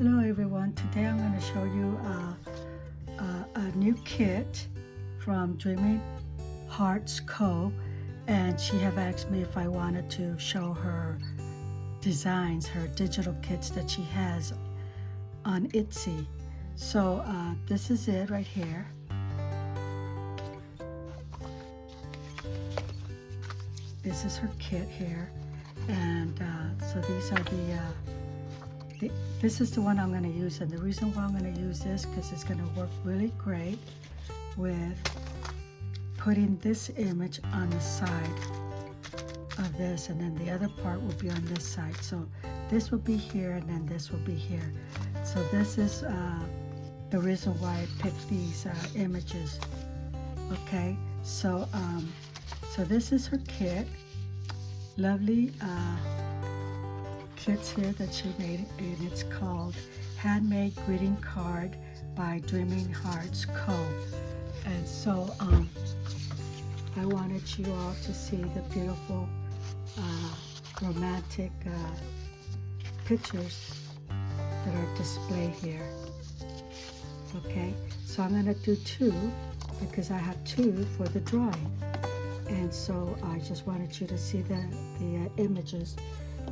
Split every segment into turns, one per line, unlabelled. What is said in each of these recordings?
Hello everyone, today I'm going to show you a new kit from Dreaming Hearts Co. And she have asked me if I wanted to show her designs, her digital kits that she has on Etsy. So this is it right here. This is her kit here, and so these are this is the one I'm going to use, and the reason why I'm going to use this because it's going to work really great with putting this image on the side of this, and then the other part will be on this side. So this will be here, and then this will be here. So this is the reason why I picked these images. Okay, so so this is her kit. Lovely kits here that she made, and it's called Handmade Greeting Card by Dreaming Hearts Co. And so I wanted you all to see the beautiful romantic pictures that are displayed here. Okay, so I'm going to do two because I have two for the drawing, and so I just wanted you to see the images.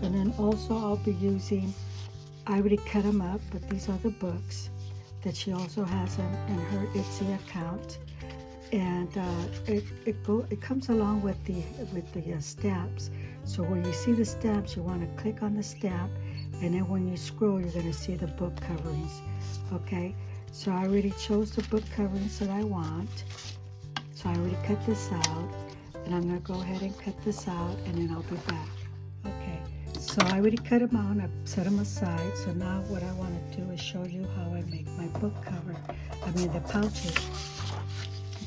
And then also I'll be using, I already cut them up, but these are the books that she also has in her Etsy account. And it comes along with the stamps. So where you see the stamps, you want to click on the stamp, and then when you scroll, you're going to see the book coverings. Okay, so I already chose the book coverings that I want. So I already cut this out, and I'm going to go ahead and cut this out, and then I'll be back. Okay, so I already cut them out, I set them aside. So now what I want to do is show you how I make my book cover, the pouches.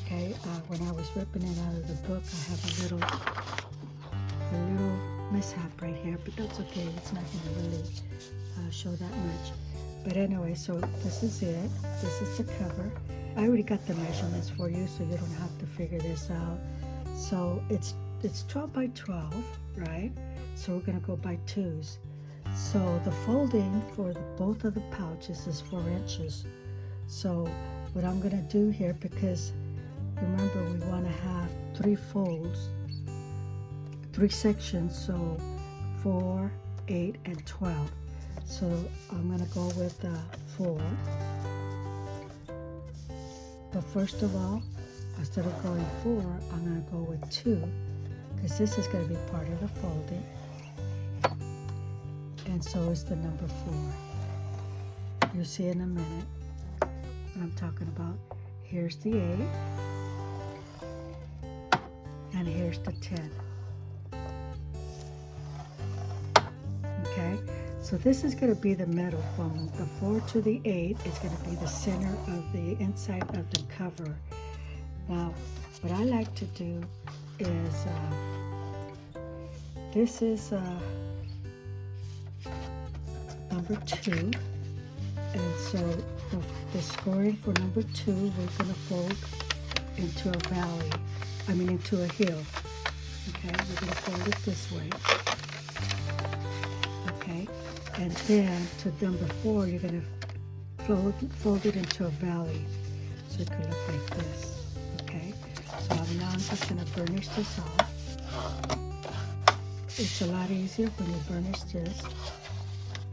Okay, when I was ripping it out of the book, I have a little mishap right here, but that's okay. It's not going to really show that much. But anyway, so this is it. This is the cover. I already got the measurements for you, so you don't have to figure this out. So it's 12 by 12, right? So we're going to go by twos. So the folding for both of the pouches is 4 inches. So what I'm going to do here, because remember we want to have 3 folds, 3 sections, so 4, 8, and 12. So I'm going to go with 4. But first of all, instead of going 4, I'm going to go with 2, because this is going to be part of the folding. And so is the number 4. You'll see in a minute what I'm talking about. Here's the 8, and here's the 10. Okay, so this is going to be the middle. From the 4 to the 8 is going to be the center of the inside of the cover. Now, what I like to do is, this is number 2, and so the scoring for number 2, we're going to fold into a valley, into a hill. Okay, we're going to fold it this way. Okay, and then to number 4, you're going to fold it into a valley, so it could look like this. Okay, so now I'm just going to burnish this off. It's a lot easier when you burnish this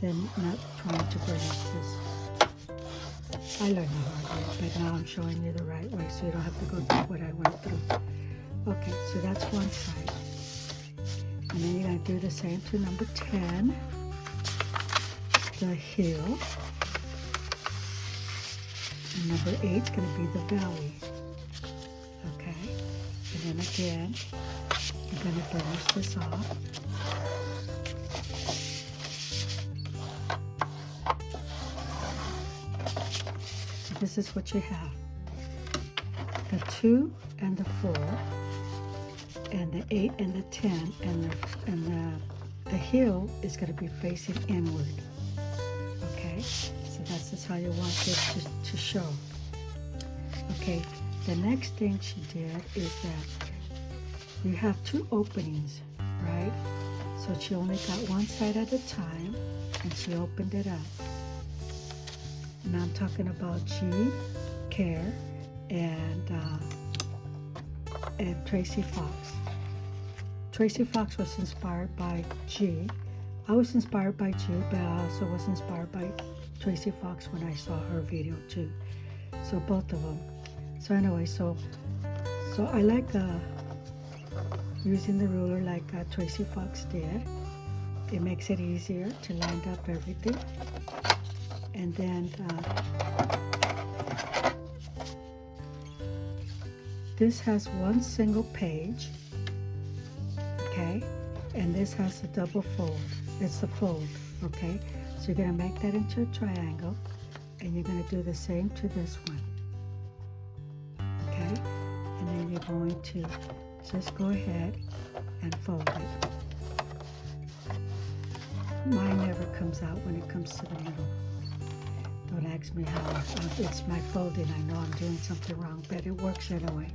than not trying to burnish this. I learned the hard way, but now I'm showing you the right way, so you don't have to go through what I went through. Okay, so that's one side. And then you're going to do the same to number 10, the hill. And number 8 is going to be the valley. Okay, and then again, you're going to burnish this off. So this is what you have. The 2 and the 4, and the 8 and the 10, and the hill is going to be facing inward. Okay, so that's just how you want this to show. Okay, the next thing she did is that you have 2 openings, right? So she only got one side at a time, and she opened it up. and I'm talking about G, Care, and Tracy Fox. Tracy Fox was inspired by G. I was inspired by G, but I also was inspired by Tracy Fox when I saw her video too. So both of them. So anyway, so I like using the ruler like Tracy Fox did. It makes it easier to line up everything. And then this has one single page, okay? And this has a double fold. It's a fold, okay? So you're gonna make that into a triangle, and you're gonna do the same to this one, okay? And then you're going to just go ahead and fold it. Mine never comes out when it comes to the middle. Don't ask me how. It's my folding. I know I'm doing something wrong, but it works anyway.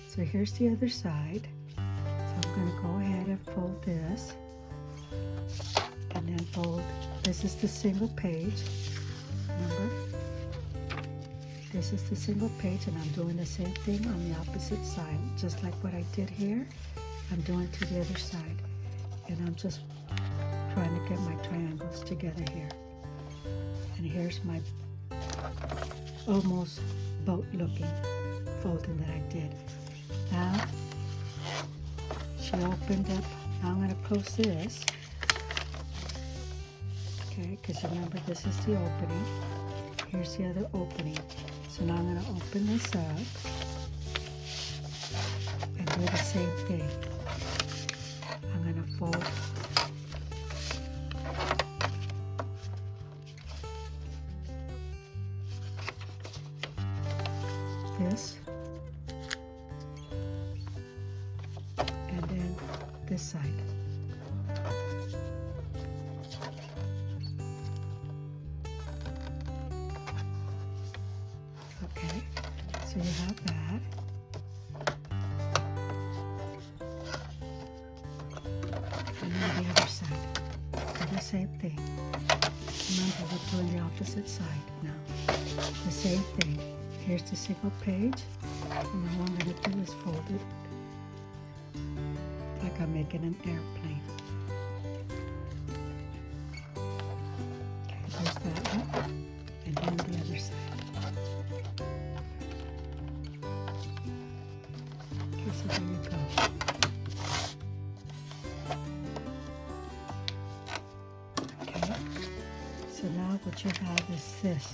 So here's the other side. So I'm going to go ahead and fold this. And then fold. This is the single page. Remember? This is the single page, and I'm doing the same thing on the opposite side. Just like what I did here, I'm doing to the other side. And I'm just trying to get my triangles together here. And here's my almost boat looking folding that I did. Now she opened up. Now I'm going to close this, okay, because remember this is the opening. Here's the other opening. So now I'm going to open this up and do the same thing. I'm going to fold this, and then this side. Okay, so you have that. And then the other side. Do the same thing. Remember, we're doing the opposite side now. The same thing. Here's the single page, and then what I'm going to do is fold it like I'm making an airplane. Okay, there's that one, and then the other side. Okay, so there you go. Okay, so now what you have is this.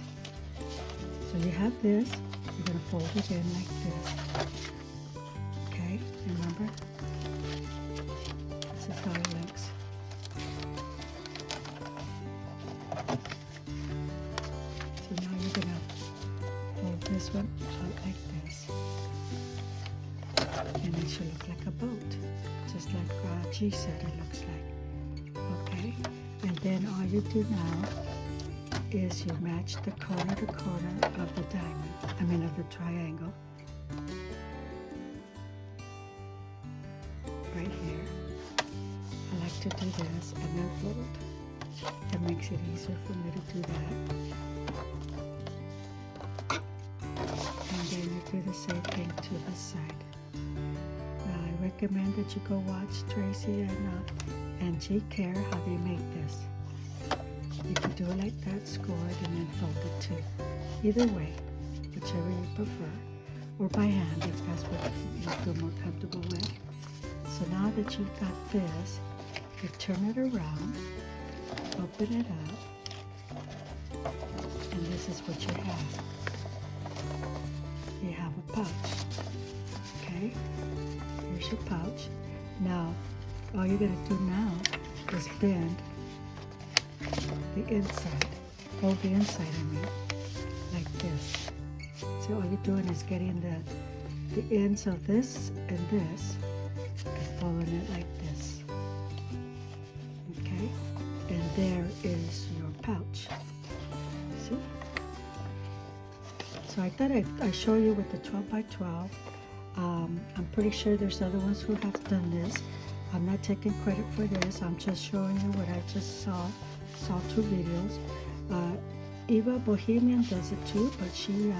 So you have this, you're going to fold it in like this, okay, remember, this is how it looks. So now you're going to fold this one out like this, and it should look like a boat, just like G said it looks like, okay, and then all you do now is you match the corner to corner of the diamond, of the triangle, right here. I like to do this and then fold. That makes it easier for me to do that. And then you do the same thing to this side. Now I recommend that you go watch Tracy and G Care how they make this. You can do it like that, score it, and then fold it too. Either way, whichever you prefer, or by hand if that's what you feel more comfortable with. So now that you've got this, you turn it around, open it up, and this is what you have. You have a pouch, okay? Here's your pouch. Now, all you're going to do now is bend the inside, hold the inside like this. So all you're doing is getting the ends of this and this and folding it like this. Okay? And there is your pouch. See? So I thought I'd show you with the 12 by 12. I'm pretty sure there's other ones who have done this. I'm not taking credit for this. I'm just showing you what I just saw 2 videos. Eva Bohemian does it too, but she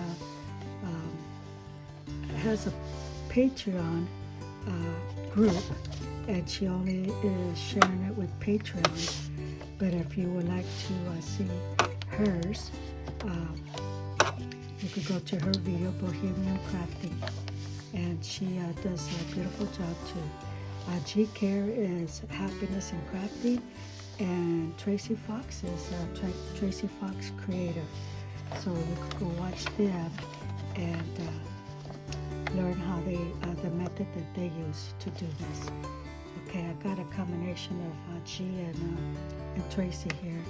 has a Patreon group, and she only is sharing it with Patreon. But if you would like to see hers, you could go to her video, Bohemian Crafting, and she does a beautiful job too. G Care is Happiness and Crafting, and Tracy Fox is Tracy Fox Creative. So you could go watch them and learn how the method that they use to do this. Okay, I got a combination of G and Tracy here.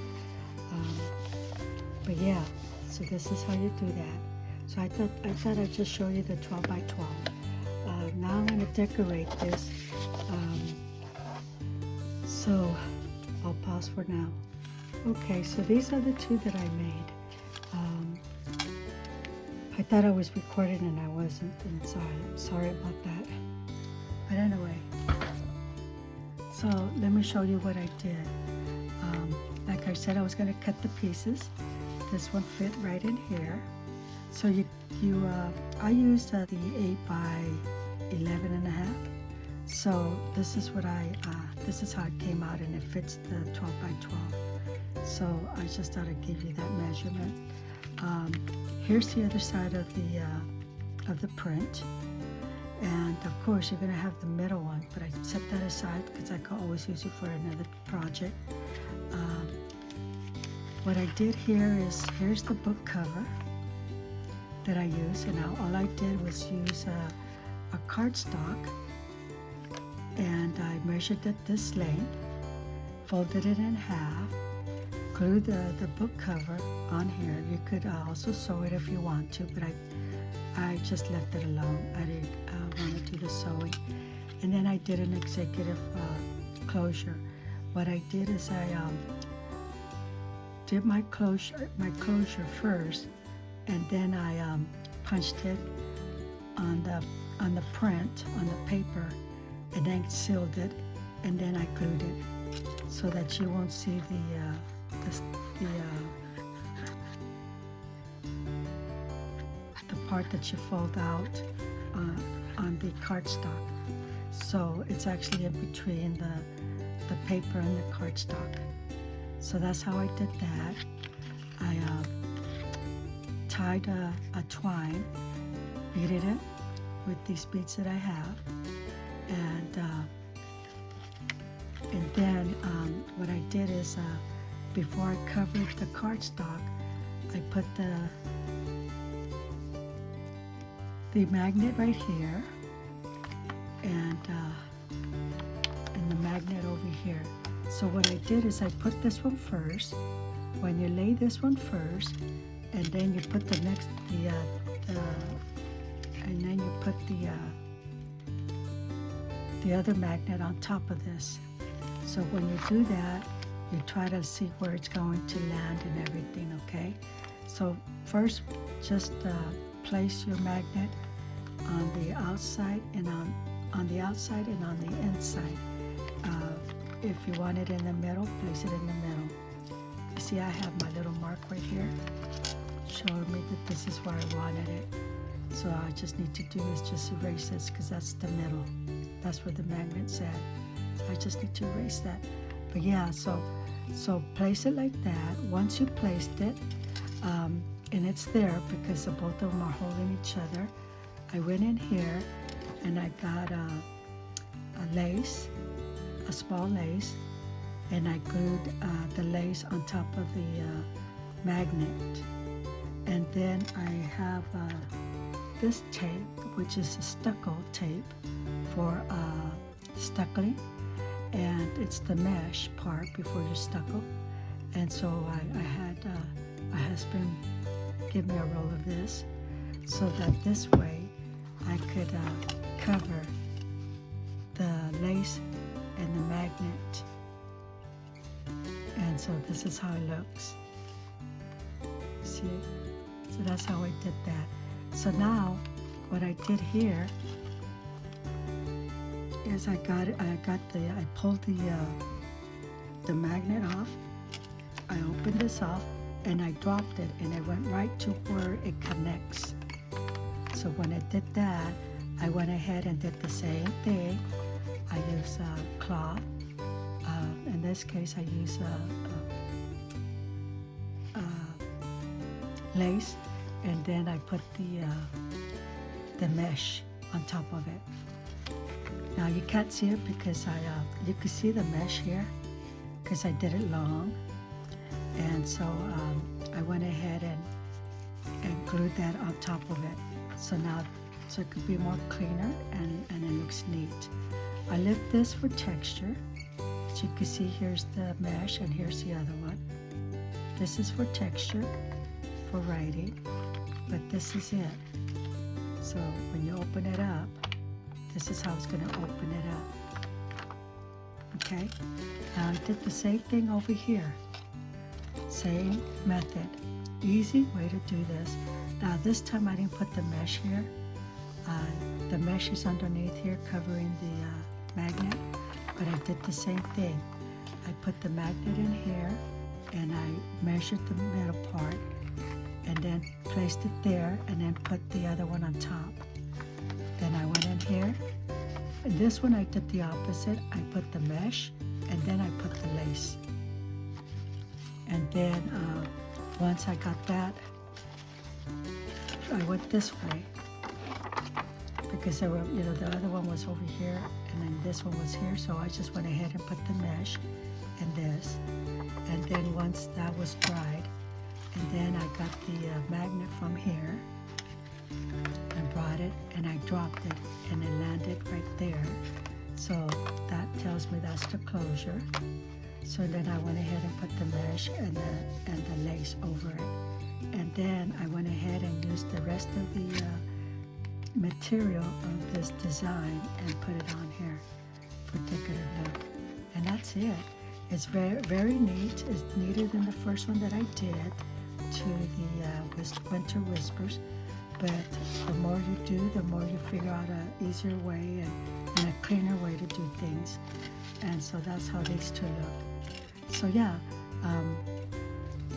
But yeah, so this is how you do that. So I thought I'd just show you the 12 by 12. Now I'm going to decorate this. So I'll pause for now. Okay, so these are the two that I made. I thought I was recording and I wasn't, and sorry about that. But anyway, so let me show you what I did. Like I said, I was going to cut the pieces. This one fit right in here. So I used the 8 by 11 and a half. So this is what this is how it came out, and it fits the 12 by 12. So I just thought I'd give you that measurement. Here's the other side of the print, and of course you're going to have the middle one, but I set that aside because I could always use it for another project. What I did here is, here's the book cover that I use, and now all I did was use a cardstock, and I measured it this length, folded it in half, glued the book cover on here. You could also sew it if you want to, but I just left it alone. I didn't want to do the sewing. And then I did an executive closure. What I did is I did my closure first, and then I punched it on the print on the paper, and then sealed it, and then I glued it so that you won't see the part that you fold out on the cardstock. So it's actually in between the paper and the cardstock. So that's how I did that. I tied a twine, beaded it with these beads that I have, and then what I did is before I covered the cardstock, I put the magnet right here, and the magnet over here. So what I did is I put this one first. When you lay this one first, and then you put and then you put the other magnet on top of this. So when you do that, you try to see where it's going to land and everything, okay? So first, just place your magnet on the outside and on the outside and on the inside. If you want it in the middle, place it in the middle. You see, I have my little mark right here showing me that this is where I wanted it. So all I just need to do is just erase this, because that's the middle. That's where the magnet's at. So I just need to erase that. But yeah, so place it like that. Once you placed it, and it's there because the both of them are holding each other, I went in here and I got a lace, a small lace, and I glued the lace on top of the magnet. And then I have this tape, which is a stucco tape for stuccoing, and it's the mesh part before you stucco. And so I had my husband give me a roll of this, so that this way I could cover the lace and the magnet. And so this is how it looks. See? So that's how I did that. So now what I did here is I pulled the magnet off. I opened this off, and I dropped it, and it went right to where it connects. So when I did that, I went ahead and did the same thing. I use cloth. In this case, I use lace, and then I put the mesh on top of it. Now you can't see it because you can see the mesh here because I did it long, and so I went ahead and glued that on top of it. So it could be more cleaner and it looks neat. I left this for texture. As you can see, here's the mesh and here's the other one. This is for texture, for writing, but this is it. So when you open it up, this is how it's going to open it up. Okay, now I did the same thing over here. Same method. Easy way to do this. Now this time I didn't put the mesh here. The mesh is underneath here covering the magnet, but I did the same thing. I put the magnet in here and I measured the middle part and then placed it there and then put the other one on top. Then I went in here, and this one I did the opposite. I put the mesh and then I put the lace. And then once I got that, I went this way because there were, the other one was over here and then this one was here. So I just went ahead and put the mesh and this. And then once that was dried, and then I got the magnet from here and brought it and I dropped it and it landed right there. So that tells me that's the closure. So then I went ahead and put the mesh and the lace over it. And then I went ahead and used the rest of the material of this design and put it on here for decorative look. And that's it. It's very, very neat. It's neater than the first one that I did to the Winter Whispers. But the more you do, the more you figure out an easier way and a cleaner way to do things. And so that's how these two look. So yeah,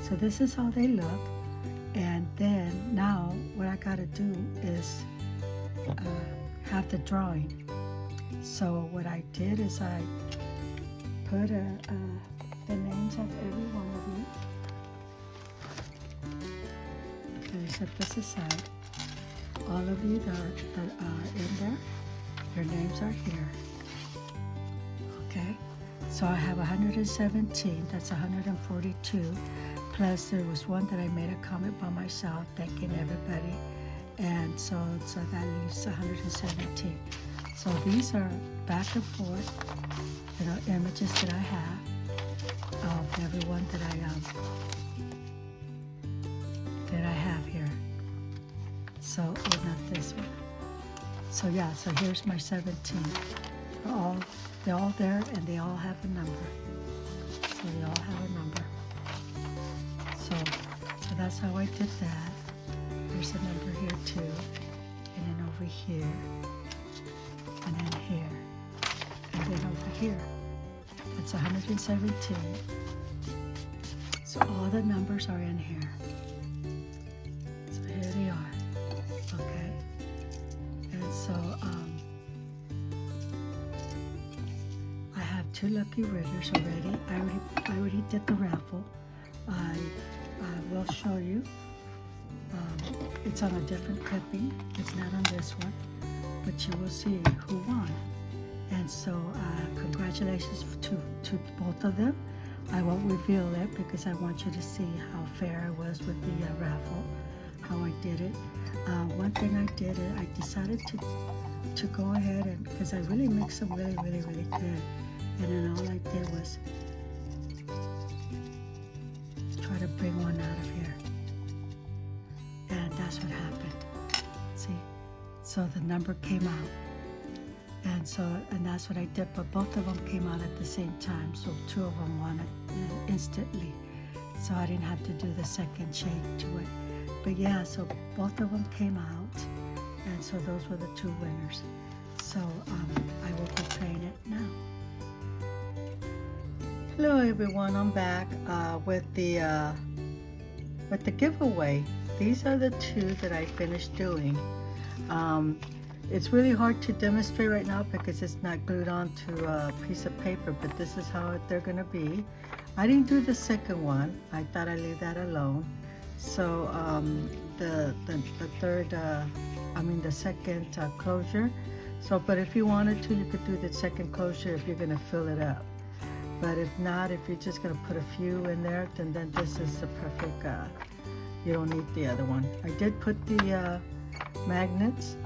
so this is how they look. And then now what I gotta do is have the drawing. So what I did is I put the names of every one of you. Okay, set this aside. All of you that are in there, your names are here. Okay, so I have 117, that's 142, plus there was one that I made a comment by myself thanking everybody, and so that leaves 117. So these are back and forth, images that I have of everyone that I have here. So, not this one. So yeah, so here's my 17. They're all there and they all have a number. So they all have a number. So that's how I did that. There's a number here too. And then over here. And then here. And then over here. That's 117. So all the numbers are in here. So here they are. Okay. And so I have 2 lucky winners already. I already did the raffle. I will show you. It's on a different clipping. It's not on this one, but you will see who won. And so congratulations to both of them. I won't reveal it because I want you to see how fair I was with the raffle, how I did it. One thing I did, I decided to go ahead and, because I really mixed them really, really, really good. And then all I did was try to bring one out of here. And that's what happened. See? So the number came out. And that's what I did, but both of them came out at the same time. So 2 of them won it instantly. So I didn't have to do the second shake to it. But yeah, so both of them came out. And so those were the 2 winners. So I will be playing it now. Hello everyone, I'm back with the But the giveaway, these are the two that I finished doing. It's really hard to demonstrate right now because it's not glued onto a piece of paper, but this is how they're gonna be. I didn't do the second one. I thought I'd leave that alone. So the third, the second closure. So, but if you wanted to, you could do the second closure if you're gonna fill it up. But if not, if you're just gonna put a few in there, then this is the perfect, you don't need the other one. I did put the magnets.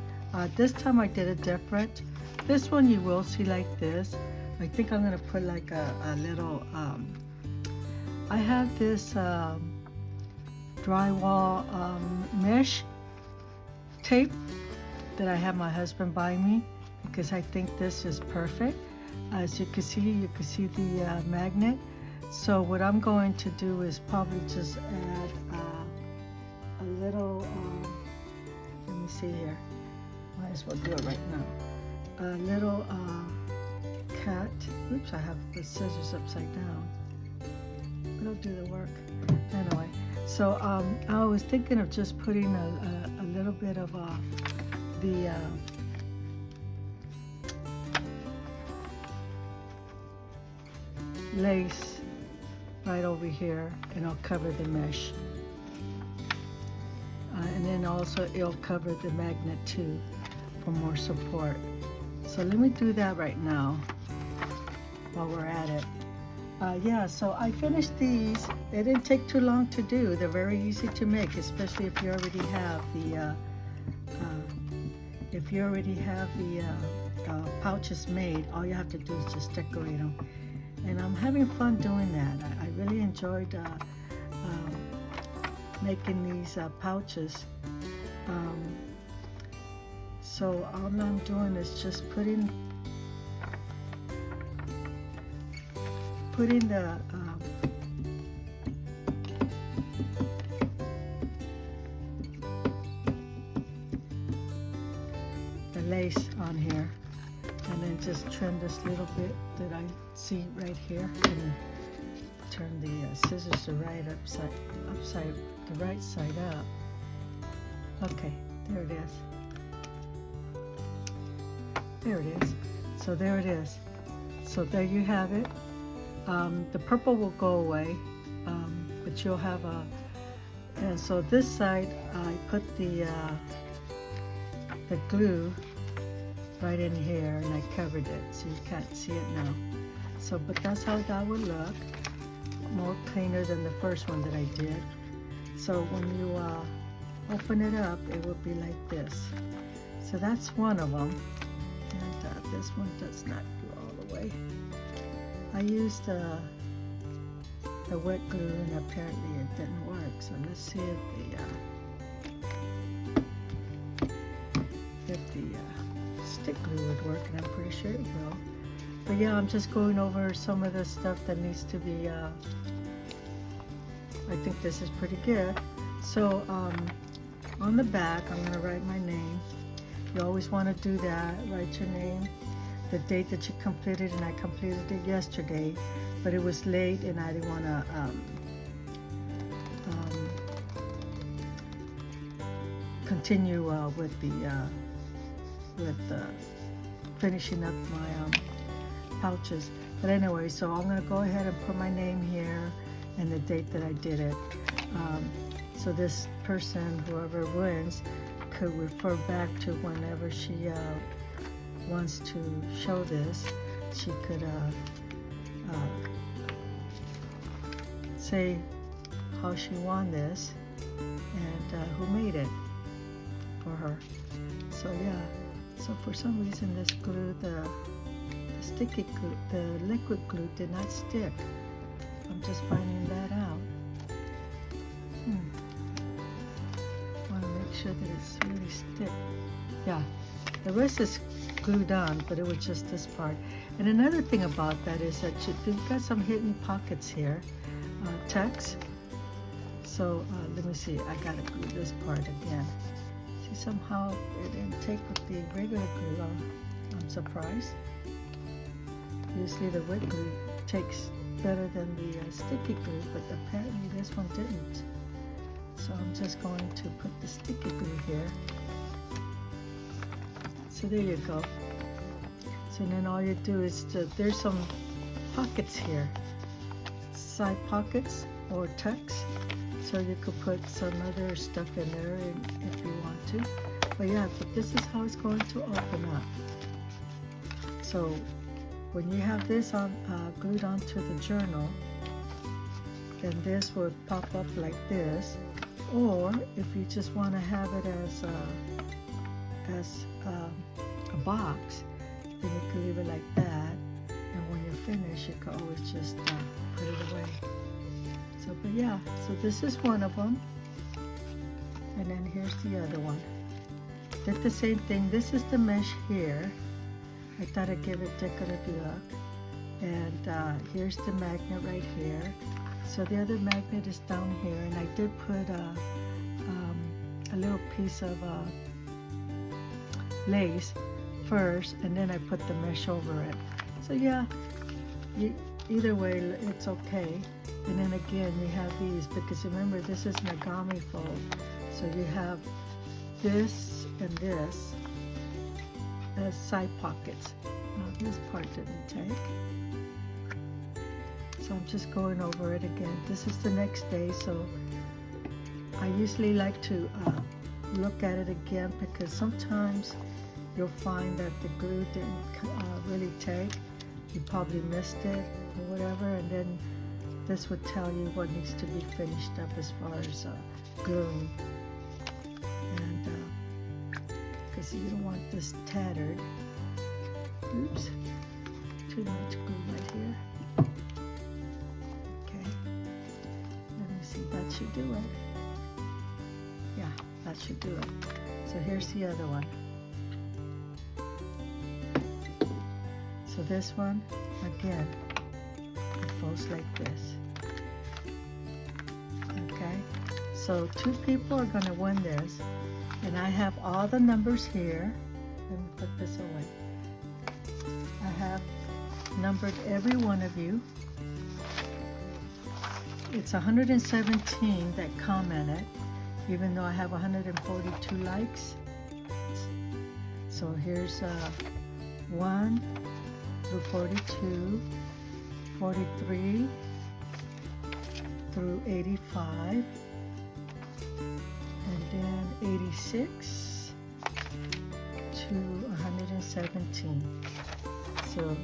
This time I did it different. This one you will see like this. I think I'm gonna put like a little, I have this drywall mesh tape that I have my husband buy me because I think this is perfect. As you can see the magnet. So what I'm going to do is probably just add a little, let me see here. Might as well do it right now. A little cat. Oops, I have the scissors upside down. It'll do the work. Anyway, so I was thinking of just putting a little bit of the lace right over here, and I'll cover the mesh. And then also it'll cover the magnet too for more support. So let me do that right now while we're at it. Yeah, so I finished these. They didn't take too long to do. They're very easy to make, especially if you already have the pouches made. All you have to do is just decorate them. And I'm having fun doing that. I really enjoyed making these pouches. So all I'm doing is just putting the lace on here, and then just trim this little bit that I see right here, and turn the scissors the right side up. Okay, there it is. There it is. So there it is. So there you have it. The purple will go away, but you'll have and so this side I put the glue right in here, and I covered it so you can't see it now. So, but that's how that would look. More cleaner than the first one that I did. So when you open it up, it will be like this. So that's one of them, and this one does not go all the way. I used the wet glue, and apparently it didn't work. So let's see if the stick glue would work, and I'm pretty sure it will. But yeah, I'm just going over some of the stuff that needs to be, I think this is pretty good. So on the back, I'm gonna write my name. You always wanna do that, write your name, the date that you completed, and I completed it yesterday, but it was late and I didn't wanna continue with finishing up my pouches. But anyway, so I'm gonna go ahead and put my name here and the date that I did it. So this person, whoever wins, could refer back to whenever she wants to show this. She could say how she won this and who made it for her. So yeah, so for some reason this glue, the sticky glue, the liquid glue did not stick. I'm just finding that out. Want to make sure that it's really stick. Yeah, the rest is glued on, but it was just this part. And another thing about that is that you've got some hidden pockets here, text. So let me see, I gotta glue this part again. See, somehow it didn't take with the regular glue. I'm surprised. Usually the wet glue takes better than the sticky glue, but apparently this one didn't. So I'm just going to put the sticky glue here. So there you go. So then all you do is there's some pockets here, side pockets or tucks. So you could put some other stuff in there if you want to. But yeah, but this is how it's going to open up. So when you have this on glued onto the journal, then this will pop up like this. Or if you just want to have it as a box, then you can leave it like that. And when you're finished, you can always just put it away. So, but yeah, so this is one of them. And then here's the other one. Did the same thing. This is the mesh here. I thought I'd give it decorative look. And here's the magnet right here. So the other magnet is down here, and I did put a little piece of lace first, and then I put the mesh over it. So yeah, either way, it's okay. And then again, you have these, because remember, this is an origami fold. So you have this and this as side pockets. Now this part didn't take. So I'm just going over it again. This is the next day, so I usually like to look at it again, because sometimes you'll find that the glue didn't really take. You probably missed it or whatever, and then this would tell you what needs to be finished up as far as gluing. And because you don't want this tattered. Oops, too much glue right here. Let me see, that should do it. Yeah, that should do it. So here's the other one. So this one, again, it goes like this. Okay, so 2 people are gonna win this. And I have all the numbers here. Let me put this away. I have numbered every one of you. It's 117 that commented, even though I have 142 likes. So here's 1 through 42, 43 through 85, and then 86 to 117. So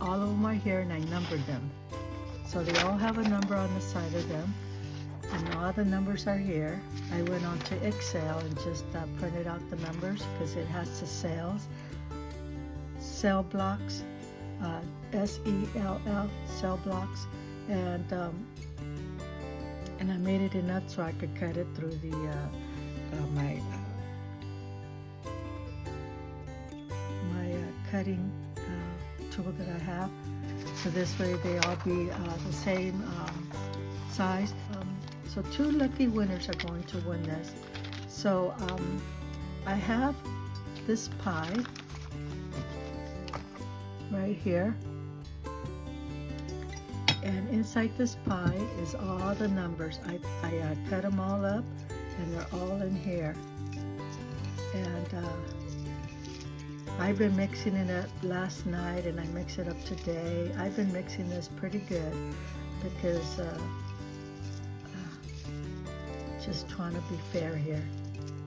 all of them are here, and I numbered them. So they all have a number on the side of them, and all the numbers are here. I went on to Excel and just printed out the numbers, because it has the cell blocks, S-E-L-L, cell blocks, and I made it enough so I could cut it through the my cutting tool that I have. So this way they all be the same size. So 2 lucky winners are going to win this. So I have this pie right here. And inside this pie is all the numbers. I cut them all up, and they're all in here. And I've been mixing it up last night, and I mix it up today. I've been mixing this pretty good, because just trying to be fair here.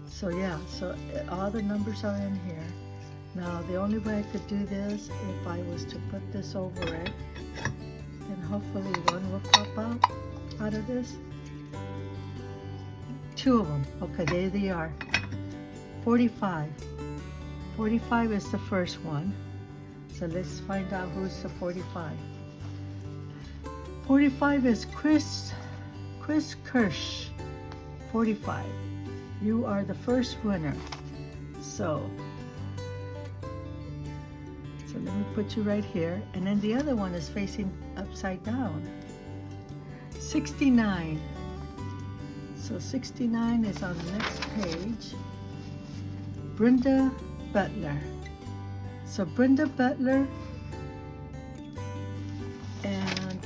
So yeah, so all the numbers are in here. Now the only way I could do this, if I was to put this over it, then hopefully one will pop out of this. 2 of them. Okay, there they are. 45. 45 is the first one. So let's find out who's the 45. 45 is Kirsch. 45. You are the first winner. So let me put you right here. And then the other one is facing upside down. 69. So 69 is on the next page. Brenda Butler. So Brenda Butler, and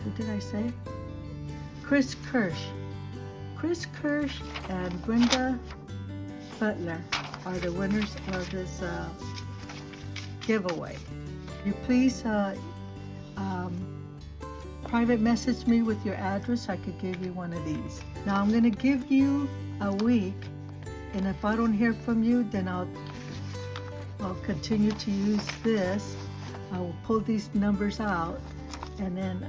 who did I say? Chris Kirsch. Chris Kirsch and Brenda Butler are the winners of this giveaway. You please private message me with your address. I could give you one of these. Now I'm going to give you a week, and if I don't hear from you, then I'll continue to use this. I will pull these numbers out and then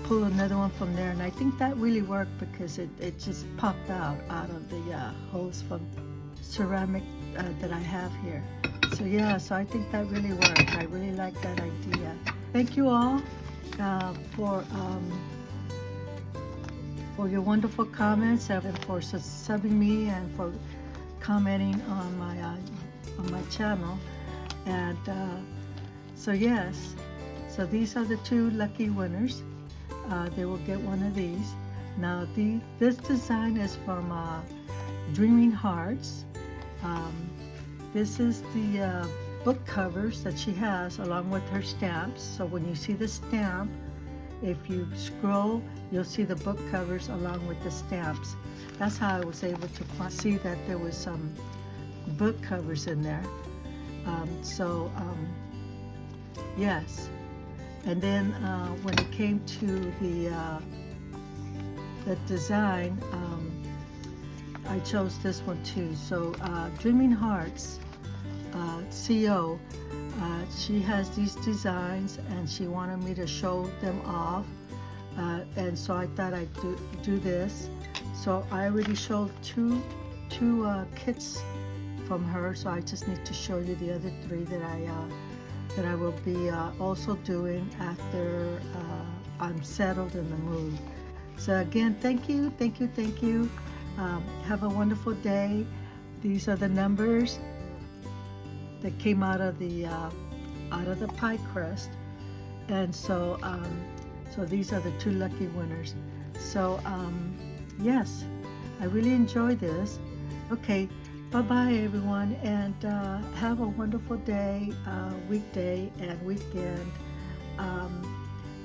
pull another one from there, and I think that really worked because it just popped out of the hose from ceramic that I have here. So yeah, so I think that really worked. I really like that idea. Thank you all for your wonderful comments and for subbing me and for commenting on my channel. And so yes, so these are the two lucky winners. They will get one of these. Now this design is from Dreaming Hearts. This is the book covers that she has along with her stamps. So when you see the stamp, if you scroll, you'll see the book covers along with the stamps. That's how I was able to see that there was some book covers in there. Yes. And then when it came to the design, I chose this one too. So Dreaming Hearts CO, she has these designs and she wanted me to show them off, and so I thought I'd do this. So I already showed two kits from her, so I just need to show you the other three that I will be also doing after I'm settled in the mood. So again, thank you. Have a wonderful day. These are the numbers that came out of the pie crust, and so these are the two lucky winners. So yes, I really enjoyed this. Okay, bye everyone, and have a wonderful day, weekday and weekend.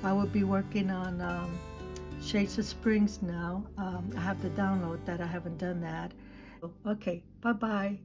I will be working on Shades of Springs now. I have to download that. I haven't done that. Okay, bye.